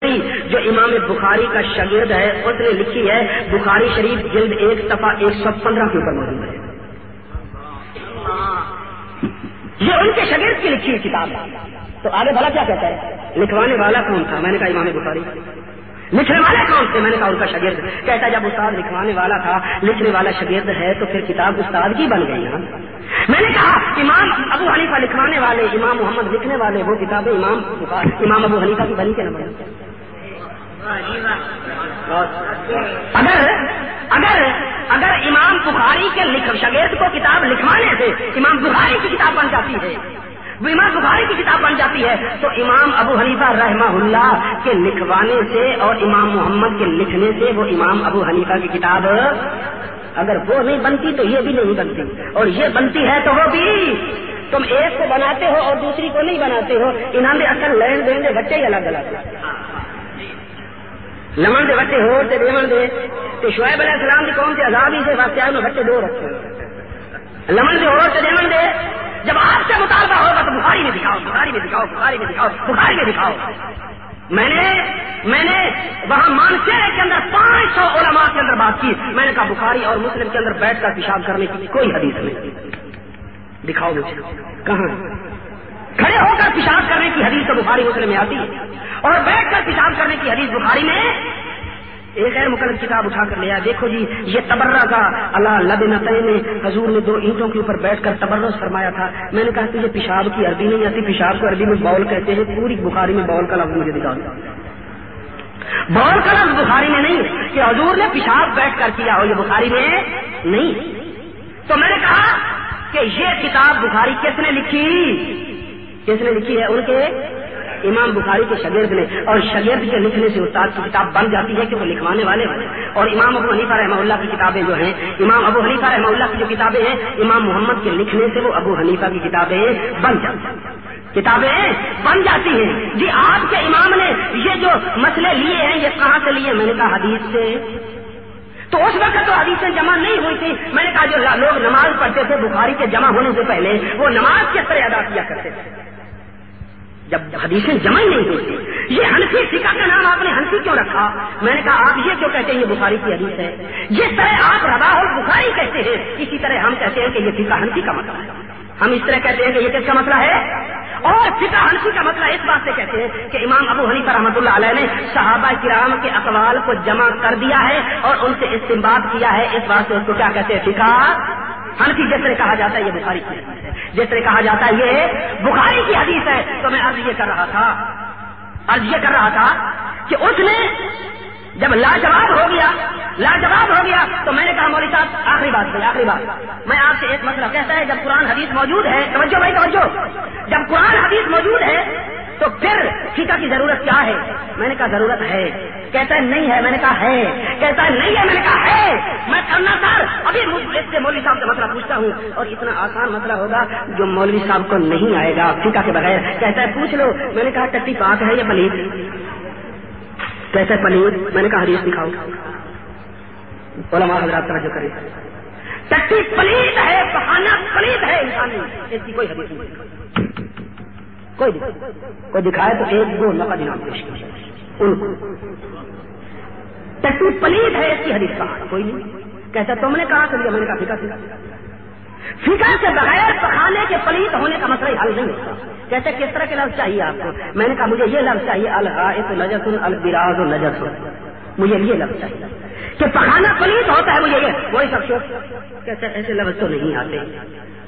جو امام بخاری کا شاگرد ہے اس نے لکھی ہے بخاری شریف جلد 1 صفحہ 115 کے اوپر موجود ہے. یہ ان کے شاگرد کی لکھی کتاب ہے. تو آگے بھلا کیا کہتا ہے؟ لکھوانے والا کون تھا؟ میں نے کہا امام بخاری. لکھنے والے کون تھے؟ میں نے کہا ان کا شاگرد. کہتا ہے جب استاد لکھوانے والا تھا لکھنے والا شاگرد ہے تو پھر کتاب استاد کی بن گئی نا. میں نے کہا امام ابو حنیفہ لکھوانے والے، امام محمد لکھنے والے، وہ کتابیں امام ابو حنیفہ کی بنی کے نہ بنی. اگر امام بخاری کے شاگرد کو کتاب لکھوانے سے امام بخاری کی کتاب بن جاتی ہے، وہ امام بخاری کی کتاب بن جاتی ہے، تو امام ابو حنیفہ رحمہ اللہ کے لکھوانے سے اور امام محمد کے لکھنے سے وہ امام ابو حنیفہ کی کتاب اگر وہ نہیں بنتی تو یہ بھی نہیں بنتی، اور یہ بنتی ہے تو وہ بھی. تم ایک کو بناتے ہو اور دوسری کو نہیں بناتے ہو. انہوں نے اصل لین دین دے بچے ہی الگ الگ لمن دے بچے ہو تے دیون دے تے شعیب علیہ السلام دی قوم کے عذاب ہی سے واقعہ میں بچے دو رکھے. لمن دے ہو تے دیون دے. جب آپ سے مطالبہ ہوگا تو بخاری میں دکھاؤ، بخاری میں دکھاؤ، بخاری میں دکھاؤ، بخاری میں دکھاؤ. میں نے وہاں مانسیرے کے اندر 500 علماء کے اندر بات کی. میں نے کہا بخاری اور مسلم کے اندر بیٹھ کر پیشاب کرنے کی کوئی حدیث نہیں. دکھاؤ مجھے کہاں کھڑے ہو کر پیشاب کرنے کی حدیث تو بخاری مسلم میں آتی ہے، اور بیٹھ کر پیشاب کرنے کی حدیث بخاری میں. ایک غیر مقلد کتاب اٹھا کر لیا، دیکھو جی یہ تبرہ کا اللہ لبنتین نے حضور نے 2 اینٹوں کے اوپر بیٹھ کر تبرز فرمایا تھا. میں نے کہا کہ یہ پیشاب کی عربی نہیں آتی، پیشاب کو عربی میں بول کہتے ہیں. پوری بخاری میں بول کا لفظ مجھے دکھاؤ. بول کا لفظ بخاری میں نہیں کہ حضور نے پیشاب بیٹھ کر کیا ہو، یہ بخاری میں نہیں. تو میں نے کہا کہ یہ کتاب بخاری کس نے لکھی ہے؟ ان کے امام بخاری کے شاگرد نے. اور شاگرد کے لکھنے سے استاد کی کتاب بن جاتی ہے کہ وہ لکھوانے والے ہیں. اور امام ابو حنیفہ رحمہ اللہ کی کتابیں جو ہیں، امام ابو حنیفہ رحمہ اللہ کی جو کتابیں ہیں، امام محمد کے لکھنے سے وہ ابو حنیفہ کی کتابیں بن جاتی ہیں. جی آپ کے امام نے یہ جو مسئلے لیے ہیں یہ کہاں سے لیے؟ میں نے کہا حدیث سے. تو اس وقت تو حدیثیں جمع نہیں ہوئی تھی. میں نے کہا جو لوگ نماز پڑھتے تھے بخاری کے جمع ہونے سے پہلے وہ نماز کس طرح ادا کیا کرتے تھے جب حدیثیں جمع ہی نہیں ہوئی تھی؟ یہ حنفی فقہ کا نام آپ نے حنفی کیوں رکھا؟ میں نے کہا آپ یہ کیوں کہتے ہیں یہ بخاری کی حدیث ہے؟ جس طرح آپ رواہ البخاری کہتے ہیں اسی طرح ہم کہتے ہیں کہ یہ فقہ حنفی کا مسئلہ ہے. ہم اس طرح کہتے ہیں کہ یہ کس کا مسئلہ ہے؟ اور فقہ حنفی کا مسئلہ اس بات سے کہتے ہیں کہ امام ابو حنیفہ رحمۃ اللہ علیہ نے صحابہ کرام کے اقوال کو جمع کر دیا ہے اور ان سے استنباط کیا ہے. اس بات سے اس کو کیا کہتے ہیں؟ فقہ حنفی. جس طرح کہا جاتا ہے یہ بخاری کی حدیث ہے، جس طرح کہا جاتا ہے یہ بخاری کی حدیث ہے. تو میں عرض یہ کر رہا تھا کہ اس نے جب لاجواب ہو گیا تو میں نے کہا مولوی صاحب آخری بات میں آپ سے ایک مسئلہ کہتا ہے. جب قرآن حدیث موجود ہے، توجہ بھائی توجہ، جب قرآن حدیث موجود ہے تو پھر فقہ کی ضرورت کیا ہے؟ میں نے کہا ضرورت ہے. کہتا ہے نہیں ہے. میں نے کہا ہے. کہتا ہے نہیں ہے. میں نے کہا ہے. میں کرنا سر ابھی اس سے مولوی صاحب سے مسئلہ پوچھتا ہوں، اور اتنا آسان مسئلہ ہوگا جو مولوی صاحب کو نہیں آئے گا فقہ کے بغیر. کہتا ہے پوچھ لو. میں نے کہا ٹٹی پاک ہے یا پلید؟ کہتا ہے پلید. میں نے کہا حدیث دکھاؤ. علماء حضرات توجہ کریں، ٹٹی پلید ہے، بہانہ پلید ہے انسانی، اس کی کوئی حدیث نہیں. کوئی دکھائے تو 1-2 نفع جناب پیش کیا ان کو. ٹٹی پلید ہے اس کی حدیث کا کوئی نہیں. کہتا تم نے کہا کہ میں نے کہا فقہ سے بغیر پخانے کے پلید ہونے کا مسئلہ حل نہیں ہوتا. کہتے کس طرح کے لفظ چاہیے آپ کو؟ میں نے کہا مجھے یہ لفظ چاہیے الغائط نجس البراز نجس. مجھے یہ لفظ چاہیے کہ پخانا پلید ہوتا ہے. مجھے یہ وہی سب کہتے ایسے لفظ تو نہیں آتے.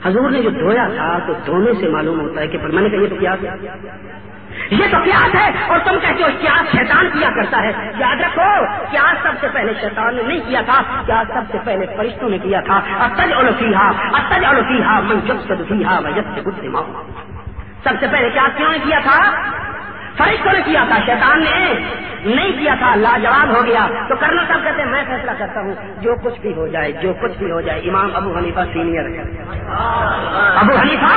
حضور نے جو دھویا تھا تو دھونے سے معلوم ہوتا ہے کہ میں نے کہا یہ تو قیاس ہے اور تم کہتے ہو قیاس شیطان کیا کرتا ہے. یاد رکھو قیاس سب سے پہلے شیطان نے نہیں کیا تھا، قیاس سب سے پہلے فرشتوں نے کیا تھا. اتجعل فیہا من یفسد فیہا ویسفک الدماء. سب سے پہلے قیاس کیوں نے کیا تھا؟ فرشتوں نے کیا تھا، شیطان نے نہیں کیا تھا. لاجواب ہو گیا تو کرنا سب کہتے ہیں میں فیصلہ کرتا ہوں جو کچھ بھی ہو جائے. امام ابو حنیفہ سینئر ہے. ابو حنیفہ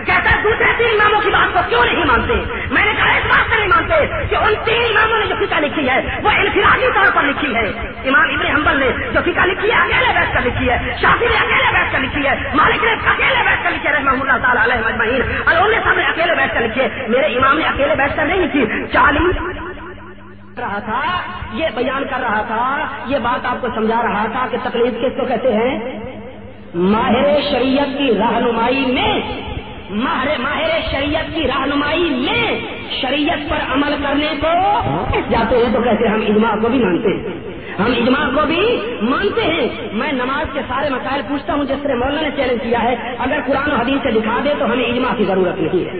کہتا ہے دوسرے 3 اماموں کی بات کو کیوں نہیں مانتے؟ میں نے کہا اس بات سے نہیں مانتے مانتے کہ ان 3 اماموں نے جو فقہ لکھی ہے وہ انفرادی طور پر لکھی ہے. امام ابن حنبل نے جو فقہ لکھی ہے اکیلے بیٹھ کر لکھی ہے, شافعی نے اکیلے بیٹھ کر لکھی ہے, مالک نے اکیلے بیٹھ کر لکھی ہے رحمہ اللہ تعالیٰ علیہ اجمعین, اور انہوں نے سب نے اکیلے بیٹھ کر لکھی ہے. میرے امام نے اکیلے بیٹھ کر نہیں لکھی, 40 رہا تھا, یہ بیان کر رہا تھا, یہ بات آپ کو سمجھا رہا تھا کہ تقلید کس کو کہتے ہیں؟ ماہر شریعت کی رہنمائی میں, ماہر شریعت کی رہنمائی میں شریعت پر عمل کرنے کو جاتے ہیں تو کہتے ہیں ہم اجماع کو بھی مانتے ہیں, ہم اجماع کو بھی مانتے ہیں. میں نماز کے سارے مسائل پوچھتا ہوں, جس طرح مولانا نے چیلنج کیا ہے, اگر قرآن و حدیث سے دکھا دے تو ہمیں اجماع کی ضرورت نہیں ہے.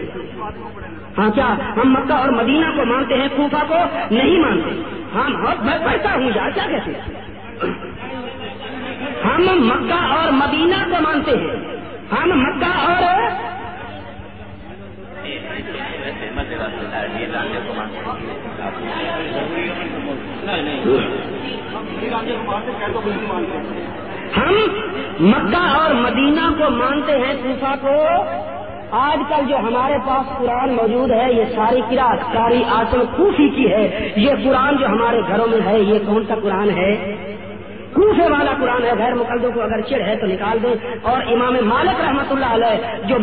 ہاں کیا ہم مکہ اور مدینہ کو مانتے ہیں, کوفہ کو نہیں مانتے؟ میں پڑھتا ہوں یار, کیا کہتے ہیں؟ ہم مکہ اور مدینہ کو مانتے ہیں, ہم مکہ اور ہم مکہ اور مدینہ کو مانتے ہیں, کوفہ کو. آج کل جو ہمارے پاس قرآن موجود ہے یہ ساری قرأت قاری عاصم کوفی کی ہے. یہ قرآن جو ہمارے گھروں میں ہے یہ کون سا قرآن ہے؟ کوفے والا قرآن ہے. غیر مقلدوں کو اگر چڑ ہے تو نکال دیں. اور امام مالک رحمۃ اللہ علیہ جو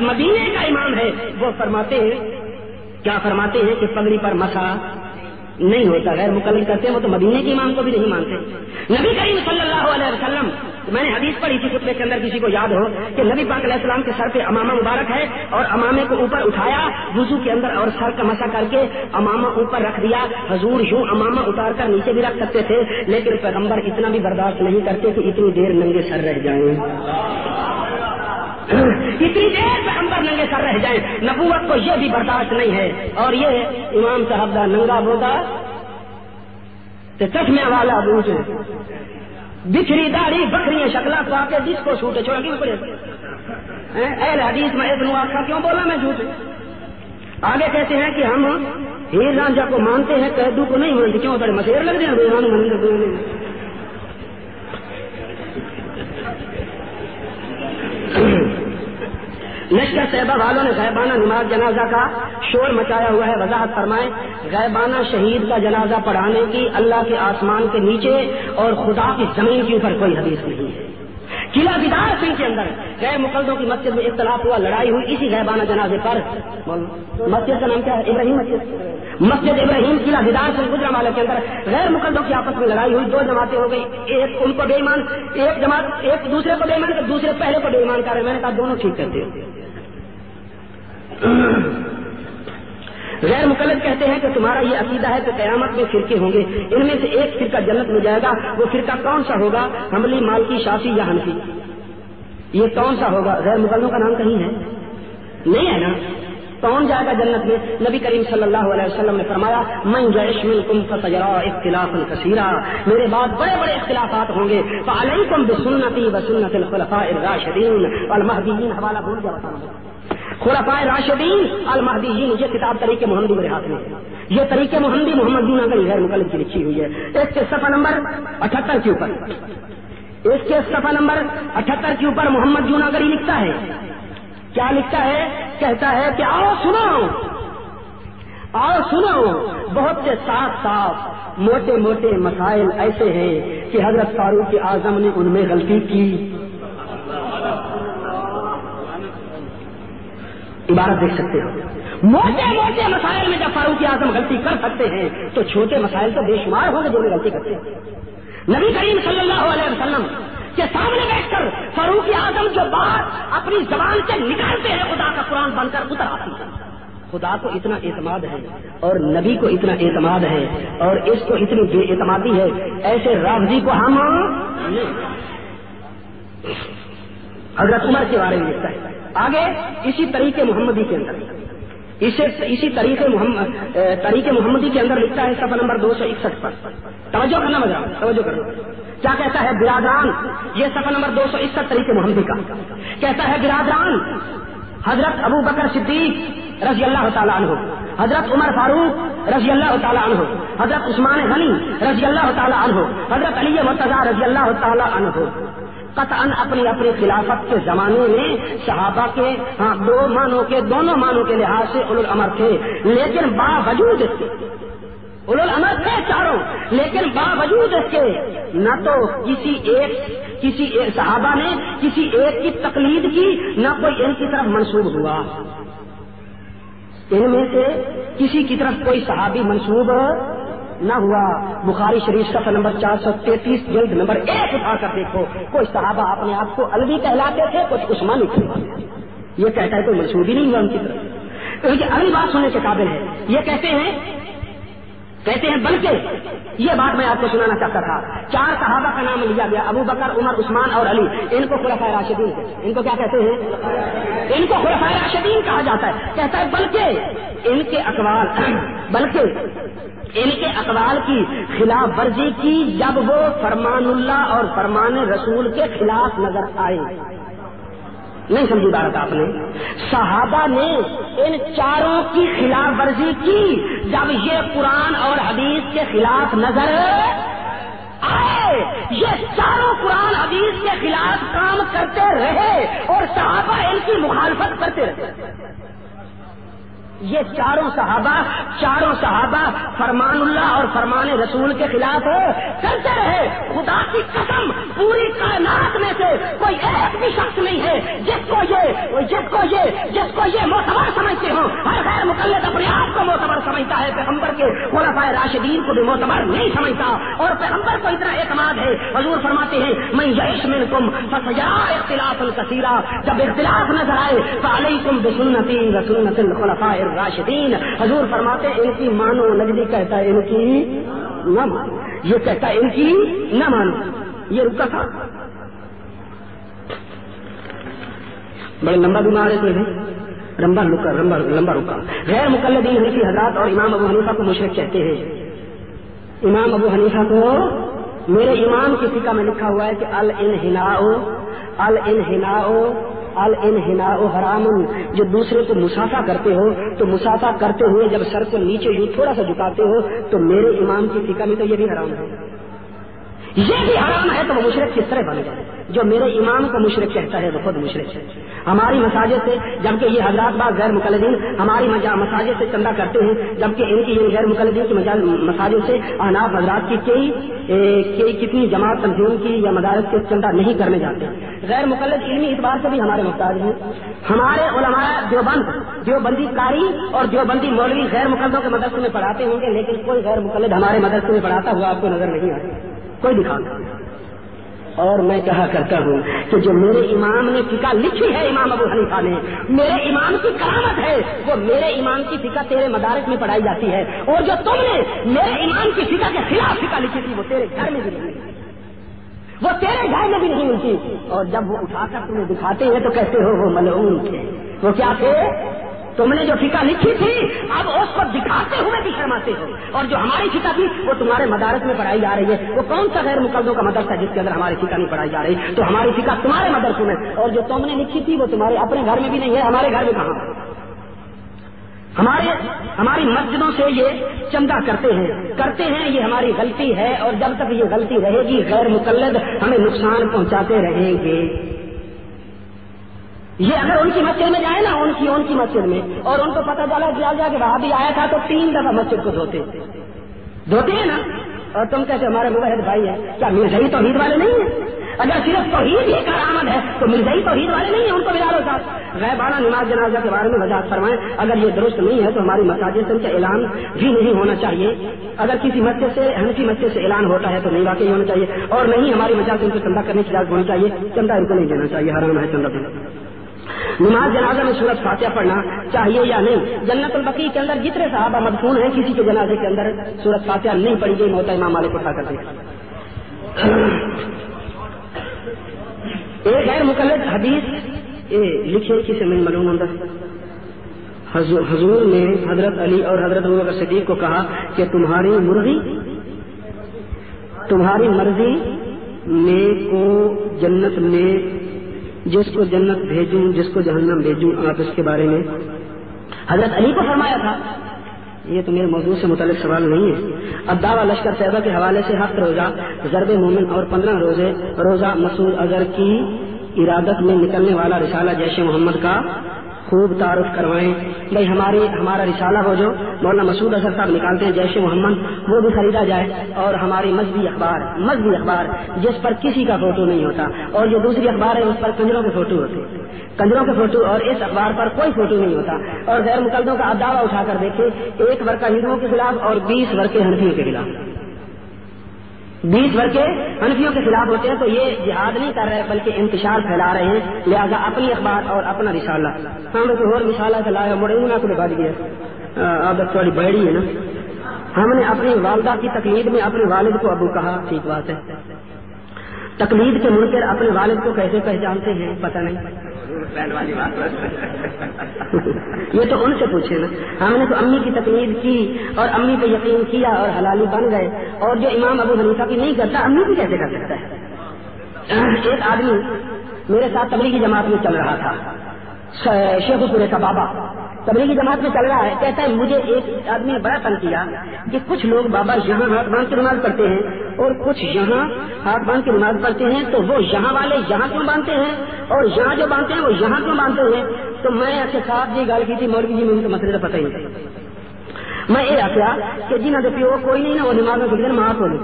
مدینے کا امام ہے وہ فرماتے ہیں, کیا فرماتے ہیں کہ پگڑی پر مسا نہیں ہوتا. غیر مقلد کرتے ہیں وہ تو مدینے کے امام کو بھی نہیں مانتے. نبی کریم صلی اللہ علیہ وسلم, میں نے حدیث پڑھی تھی خطبے کے اندر, کسی کو یاد ہو کہ نبی پاک علیہ السلام کے سر پہ امامہ مبارک ہے اور امامے کو اوپر اٹھایا وضو کے اندر اور سر کا مسا کر کے امامہ اوپر رکھ دیا. حضور یوں امامہ اتار کر نیچے بھی رکھ سکتے تھے, لیکن پیغمبر اتنا بھی برداشت نہیں کرتے کہ اتنی دیر ننگے سر رہ جائیں, اتنی دیر پیغمبر ننگے سر رہ جائیں. نبوت کو یہ بھی برداشت نہیں ہے. اور یہ امام صاحب دا ننگا بودا چشمے والا بوجھ, بکھری داڑھی بکریاں شکلا پا کے جس کو چھوٹے چھوڑا کیوں پڑے اہل حدیث میں ابن واقعہ کیوں بولا میں جھوٹ. آگے کہتے ہیں کہ ہم ہیر رانجھا کو مانتے ہیں, قیدو کو نہیں مانتے. کیوں بڑے مسیر لگ جائیں؟ لشکر صحابہ والوں نے غیبانہ نماز جنازہ کا شور مچایا ہوا ہے. وضاحت فرمائیں, غیبانہ شہید کا جنازہ پڑھانے کی اللہ کے آسمان کے نیچے اور خدا کی زمین کے اوپر کوئی حدیث نہیں ہے. قلعہ بیدار سنگھ کے اندر غیر مقلدوں کی مسجد میں اختلاف ہوا, لڑائی ہوئی اسی غیبانہ جنازے پر. مسجد کا نام کیا ہے؟ ابراہیم مسجد ابراہیم قلعہ بیدار سنگھ گجرانوالہ کے اندر غیر مقلدوں کی آپس میں لڑائی ہوئی. 2 جماعتیں ہو گئی, ایک ان کو بے ایمان, ایک جماعت ایک دوسرے کو بے ایمان کر, دوسرے پہلے کو بے ایمان کر رہے. میں نے کہا دونوں ٹھیک کرتے ہیں. غیر مقلد کہتے ہیں کہ تمہارا یہ عقیدہ ہے کہ قیامت میں فرقے ہوں گے, ان میں سے ایک فرقہ جنت میں جائے گا. وہ فرقہ کون سا ہوگا؟ حنبلی, مالکی, شافعی یا حنفی؟ یہ کون سا ہوگا؟ غیر مقلدوں کا نام کہیں ہے نہیں ہے نا. کون جائے گا جنت میں؟ نبی کریم صلی اللہ علیہ وسلم نے فرمایا من یعش منکم فسیرا اختلافا کثیرا, میرے بعد بڑے بڑے اختلافات ہوں گے. فعلیکم بسنتی وسنت الخلفاء الراشدین والمہدیین. حوالہ بھول گیا, خلفائے راشدین المہدیین. یہ کتاب طریق محمدی میرے ہاتھ میں ہے. یہ طریق محمدی محمد جوناگری غیر مقلد کی لکھی ہوئی ہے. اس کے صفحہ نمبر 78 کے اوپر, اس کے صفحہ نمبر 78 کے اوپر محمد جوناگری لکھتا ہے. کیا لکھتا ہے؟ کہتا ہے کہ آؤ سنو, بہت سے صاف موٹے موٹے مسائل ایسے ہیں کہ حضرت فاروق اعظم نے ان میں غلطی کی. عبارت دیکھ سکتے ہو, موٹے موٹے مسائل میں جب فاروق اعظم غلطی کر سکتے ہیں تو چھوٹے مسائل تو بے شمار ہوں گے جو غلطی کرتے ہیں. نبی کریم صلی اللہ علیہ وسلم کے سامنے بیٹھ کر فاروق اعظم جو بات اپنی زبان سے نکالتے ہیں خدا کا قرآن بن کر اتر آتی ہے. خدا کو اتنا اعتماد ہے اور نبی کو اتنا اعتماد ہے اور اس کو اتنی بے اعتمادی ہے, ایسے رافضی کو ہم حضرت عمر کے بارے میں لکھتا ہے. آگے اسی طریقے محمدی کے اندر, اسی طریقے محمدی کے اندر لکھتا ہے صفحہ نمبر 261 پر. توجہ کرنا مزہ, توجہ کرنا. کیا کہتا ہے برادران؟ یہ صفحہ نمبر 261 طریقے محمدی کا کہتا ہے, برادران, حضرت ابو بکر صدیق رضی اللہ تعالیٰ عنہ, حضرت عمر فاروق رضی اللہ تعالیٰ عنہ, حضرت عثمان غنی رضی اللہ تعالیٰ عنہ, حضرت علی مرتضیٰ رضی اللہ تعالیٰ عنہ, قطعاً اپنی اپنی خلافت کے زمانے میں صحابہ کے دونوں معنوں کے لحاظ سے اولو الامر تھے، لیکن باوجود اس کے اولو الامر تھے چاروں، لیکن باوجود اس کے نہ تو کسی ایک صحابہ نے کسی ایک کی تقلید کی، نہ کوئی ان کی طرف منسوب ہوا۔ ان میں سے کسی کی طرف کوئی صحابی منسوب نہ ہوا۔ بخاری شریف صفحہ نمبر 433 جلد نمبر 1 اٹھا کر دیکھو، کوئی صحابہ اپنے آپ کو علوی کہلاتے تھے، کچھ عثمانی کہلاتے تھے۔ یہ کہتا ہے کوئی منسوب ہی نہیں ہوا ان کی طرف، کیونکہ علی بات سننے کے قابل ہے۔ یہ کہتے ہیں بلکہ یہ بات میں آپ کو سنانا چاہتا تھا، 4 صحابہ کا نام لیا گیا، ابو بکر، عمر، عثمان اور علی، ان کو خلفائے راشدین کہتے ہیں۔ ان کو کیا کہتے ہیں؟ ان کو خلفائے راشدین کہا جاتا ہے۔ کہتا ہے بلکہ ان کے اقوال کی خلاف ورزی کی جب وہ فرمان اللہ اور فرمان رسول کے خلاف نظر آئے۔ نہیں سمجھی بات آپ نے؟ صحابہ نے ان چاروں کی خلاف ورزی کی جب یہ قرآن اور حدیث کے خلاف نظر آئے۔ یہ چاروں قرآن حدیث کے خلاف کام کرتے رہے اور صحابہ ان کی مخالفت کرتے رہے۔ یہ چاروں صحابہ فرمان اللہ اور فرمان رسول کے خلاف کرتے رہے۔ خدا کی قسم پوری کائنات میں سے کوئی ایک بھی شخص نہیں ہے جس کو یہ معتبر سمجھتے ہوں۔ ہر غیر مقلد اپنے آپ کو معتبر سمجھتا ہے، پیغمبر کے خلفائے راشدین کو بھی معتبر نہیں سمجھتا، اور پیغمبر کو اتنا اعتماد ہے، حضور فرماتے ہیں من یعش منکم فسیرا اختلافا کثیرا، جب اختلاف نظر آئے فعلیکم بسنتی وسنت الخلفاء راشدین۔ حضور فرماتے ان کی مانو، نجدی کہتا ہے ان کی نہ مانو، یہ کہتا ہے ان کی نہ مانو۔ یہ رکا تھا، بڑے لمبا بیمار ہے، لمبا رکا۔ غیر مقلدین حنفی حضرات اور امام ابو حنیفہ کو مشرک کہتے ہیں۔ امام ابو حنیفہ کو میرے امام کی فقہ میں لکھا ہوا ہے کہ الانحناء حرام، جو دوسرے کو مسافہ کرتے ہو تو مسافہ کرتے ہوئے جب سر کو نیچے یوں تھوڑا سا جھکاتے ہو تو میرے امام کی فقہ میں تو یہ بھی حرام ہے، یہ بھی حرام ہے۔ تو وہ مشرک کس طرح بن جائے؟ جو میرے امام کو مشرک کہتا ہے وہ خود مشرک ہے۔ ہماری مساجد سے، جبکہ یہ حضرات بعض غیر مقلدین ہماری مساجد سے چندہ کرتے ہیں، جبکہ ان کی غیر مقلدین کی مساجد سے احناف حضرات کی کتنی جماعت تنظیم کی یا مدارس کے چندہ نہیں کرنے جاتے۔ غیر مقلد علمی اعتبار سے بھی ہمارے محتاج ہیں۔ ہمارے علماء دیوبندی قاری اور دیوبندی مولوی غیر مقلدوں کے مدرسے میں پڑھاتے ہوں گے، لیکن کوئی غیر مقلد ہمارے مدرسے میں پڑھاتا ہوا آپ کو نظر نہیں آتا، کوئی دکھاتا۔ اور میں کہا کرتا ہوں کہ جو میرے امام نے فقہ لکھی ہے، امام ابو حنیفہ نے، میرے امام کی کرامت ہے، وہ میرے امام کی فقہ تیرے مدارس میں پڑھائی جاتی ہے، اور جو تم نے میرے امام کی فقہ کے خلاف فقہ لکھی تھی وہ تیرے گھر میں بھی نہیں ملتی، وہ تیرے گھر میں بھی نہیں ملتی، اور جب وہ اٹھا کر تمہیں دکھاتے ہیں تو کہتے ہو وہ ملعون تھے۔ وہ کیا تھے؟ تم نے جو فقہ لکھی تھی اب اس کو دکھاتے ہوئے بھی شرماتے ہو، اور جو ہماری فقہ تھی وہ تمہارے مدارس میں پڑھائی جا رہی ہے۔ وہ کون سا غیر مقلدوں کا مدرسہ ہے جس کے اندر ہماری فقہ نہیں پڑھائی جا رہی؟ تو ہماری فقہ تمہارے مدرسوں میں، اور جو تم نے لکھی تھی وہ تمہارے اپنے گھر میں بھی نہیں ہے، ہمارے گھر میں کہاں؟ ہماری مسجدوں سے یہ چندہ کرتے ہیں، یہ ہماری غلطی ہے، اور جب تک یہ غلطی رہے گی غیر مقلد ہمیں نقصان پہنچاتے رہیں گے۔ یہ اگر ان کی مسجد میں جائے نا، ان کی مسجد میں، اور ان کو پتہ چلا کہ وہاں بھی آیا تھا تو 3 دفعہ مسجد کو دھوتے ہیں نا، اور تم کہتے ہمارے موحد بھائی ہیں، کیا مرزائی توحید والے نہیں ہیں؟ اگر صرف توحید ہی کارآمد ہے تو مرزائی توحید والے نہیں ہیں، ان کو ملا لو ساتھ۔ غیبانہ نماز جنازہ کے بارے میں وضاحت فرمائیں، اگر یہ درست نہیں ہے تو ہماری مساجد سے ان کا اعلان بھی نہیں ہونا چاہیے۔ اگر کسی مسجد سے، حنفی مسجد سے اعلان ہوتا ہے تو نہیں واقعی ہونا چاہیے، اور نہیں ہماری مساجد ان کو چندہ کرنے کی اجازت ہونی چاہیے، چندہ ان کو نہیں دینا چاہیے، حرام ہے چندہ دینا۔ نماز جنازہ میں سورۃ فاتحہ پڑھنا چاہیے یا نہیں؟ جنت البقیع کے اندر جتنے صحابہ مدفون ہیں کسی کے جنازے کے اندر سورۃ فاتحہ نہیں پڑھی گئی، موتا امام مالک اٹھا کر دے۔ ایک غیر مقلد حدیث لکھے کسی میں معلوم ہوتا، حضور نے حضرت علی اور حضرت ابوبکر صدیق کو کہا کہ تمہاری مرضی میں کو جنت میں، جس کو جنت بھیجوں جس کو جہنم بھیجوں، آپ اس کے بارے میں حضرت علی کو فرمایا تھا، یہ تو میرے موضوع سے متعلق سوال نہیں ہے. اب دعویٰ لشکر طیبہ کے حوالے سے 7 روزہ ضرب مومن اور 15 روزہ مسعود اظہر کی ارادت میں نکلنے والا رسالہ جیش محمد کا خوب تعارف کروائیں. بھائی ہمارا رسالہ وہ جو مولانا مسعود اظہر صاحب نکالتے ہیں جیش محمد وہ بھی خریدا جائے, اور ہماری مذہبی اخبار جس پر کسی کا فوٹو نہیں ہوتا, اور جو دوسری اخبار ہے اس پر کنجروں کے فوٹو ہوتے ہیں, کنجروں کے فوٹو, اور اس اخبار پر کوئی فوٹو نہیں ہوتا. اور غیر مقلدوں کا دعویٰ اٹھا کر دیکھے 1 ورقہ ہندوؤں کے خلاف اور 20 ورقے حنفیوں کے خلاف. 20 ورقے حنفیوں کے خلاف ہوتے ہیں, تو یہ جہاد نہیں کر رہے بلکہ انتشار پھیلا رہے ہیں. لہذا اپنی اخبار اور اپنا رسالہ ہم کو اور رسالہ چلایا مڑے نہ کو بھاج گیا عادت تھوڑی بڑی ہے نا. ہم نے اپنی والدہ کی تقلید میں اپنے والد کو ابو کہا, ٹھیک بات ہے. تقلید کے منکر اپنے والد کو کیسے پہچانتے ہیں پتہ نہیں. یہ تو ان سے پوچھے نا. ہم نے تو امی کی تقلید کی اور امی پہ یقین کیا اور حلالی بن گئے, اور جو امام ابو حنیفہ کی نہیں کرتا امی بھی کیسے کر سکتا ہے. ایک آدمی میرے ساتھ تبلیغی جماعت میں چل رہا تھا, شیخ پورے کا بابا تبلیغی جماعت میں چل رہا ہے. کہتا ہے مجھے ایک آدمی نے بڑا تنگ کیا کہ کچھ لوگ بابا یہاں ہاتھ باندھ کے نماز پڑھتے ہیں اور کچھ یہاں ہاتھ باندھ کے نماز پڑھتے ہیں, تو وہ یہاں والے یہاں کیوں باندھتے ہیں اور یہاں جو باندھتے ہیں وہ یہاں کیوں باندھتے ہیں. تو میں ایسے صاحب جی گل کی تھی, مولوی جی میں ان کے مسئلے کا پتہ ہی نہیں. میں یہ آخیا کہ جنہوں کے پیو کوئی نہیں نا وہ نماز میں گزرے ماں کو نہیں.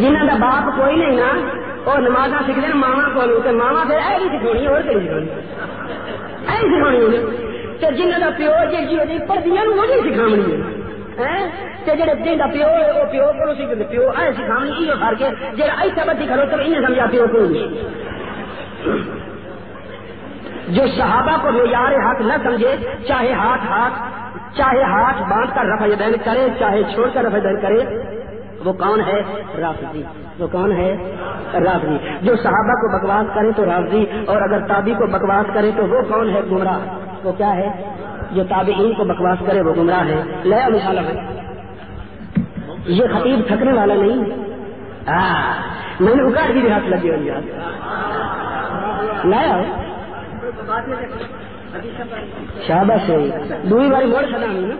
جنہوں کا باپ کوئی نہیں نا اور نماز سیکھتے ہیں ماوا کو, ماوا پھر ای نہیں سکھاؤنی اور کہیں سکھاؤنی ای سکھاؤنی انہیں. تو جنہوں کا پیو جی پردیاں وہ نہیں سکھاونی ہے, جہاں جن کا پیو ہے وہ پیو کو سیکھتے پیو ای سکھاونی یہ فرق ہے. جہاں ایسا بچی کھڑو تو انہیں سمجھا پیو کو نہیں. جو صحابہ کو معیار حق نہ سمجھے, چاہے ہاتھ باندھ کر رفع یدین کرے چاہے چھوڑ کر رفع یدین کرے, وہ کون ہے؟ رافضی. وہ کون ہے؟ رافضی. جو صحابہ کو بکواس کرے تو رافضی, اور اگر تابعی کو بکواس کرے تو وہ کون ہے؟ گمراہ. وہ کیا ہے؟ جو تابعین کو بکواس کرے وہ گمراہ ہے. لیا مثال ہے, یہ خطیب تھکنے والا نہیں. میں نے اکاڑ بھی ہاتھ لگے ہوئی لایا شاباش. دوئی باری موڑ سدا نا